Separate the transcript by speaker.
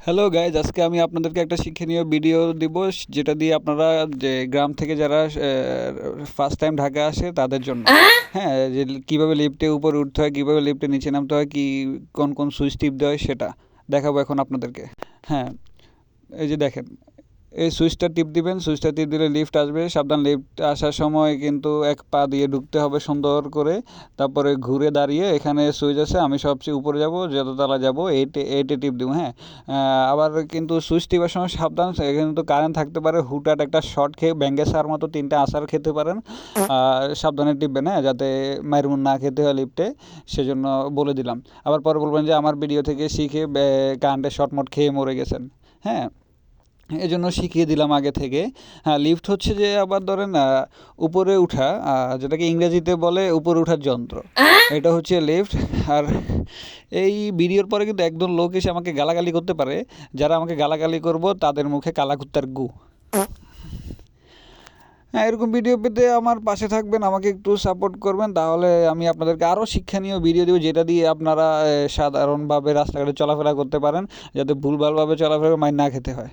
Speaker 1: Hello guys, আজকে আমি আপনাদেরকে একটা শিক্ষণীয় ভিডিও দিব, যেটা দিয়ে আপনারা যে গ্রাম থেকে যারা ফার্স্ট টাইম ঢাকা আসে তাদের জন্য। হ্যাঁ, যে কীভাবে লিফটে উপরে উঠতে হয়, কীভাবে লিফটে নিচে নামতে হয়, কোন কোন সুইচ টিপতে হয় সেটা দেখাবো এখন আপনাদেরকে। হ্যাঁ, এই যে দেখেন, এই সুইচটা টিপ দিবেন, সুইচটা টিপ দিলে লিফট আসবে। সাবধান, লিফট আসার সময় কিন্তু এক পা দিয়ে ঢুকতে হবে সুন্দর করে। তারপরে ঘুরে দাঁড়িয়ে এখানে সুইচ আছে, আমি সবচেয়ে উপরে যাব, যততলা যাব এইটে টিপ দিব। হ্যাঁ, আবার কিন্তু সুইচ টিপার সময় সাবধান, এখানে তো কারেন্ট থাকতে পারে, হুটহাট একটা শর্ট খেয়ে ব্যাঙ্গেসার মতো 3টে আছাড় খেতে পারেন। সাবধানে টিপবেন, হ্যাঁ, যাতে মাইরমুন না খেতে হয় লিফটে, সেজন্য বলে দিলাম। আবার পরে বলবেন যে আমার ভিডিও থেকে শিখে কারেন্টের শর্টমট খেয়ে মরে গেছেন। হ্যাঁ, এজন্য শিখিয়ে দিলাম আগে থেকে। হ্যাঁ, লিফট হচ্ছে যে আবার ধরেন উপরে উঠা, যেটাকে ইংরেজিতে বলে উপরে ওঠার যন্ত্র, এটা হচ্ছে লিফট। আর এই ভিডিওর পরে কিন্তু একদম লোক এসে আমাকে গালাগালি করতে পারে, যারা আমাকে গালাগালি করব তাদের মুখে কালাকুত্তার গু। হ্যাঁ, এরকম ভিডিও পেতে আমার পাশে থাকবেন, আমাকে একটু সাপোর্ট করবেন, তাহলে আমি আপনাদেরকে আরও শিক্ষণীয় ভিডিও দেবো, যেটা দিয়ে আপনারা সাধারণভাবে রাস্তাঘাটে চলাফেরা করতে পারেন, যাতে ভুলভালভাবে চলাফেরা মাইর না খেতে হয়।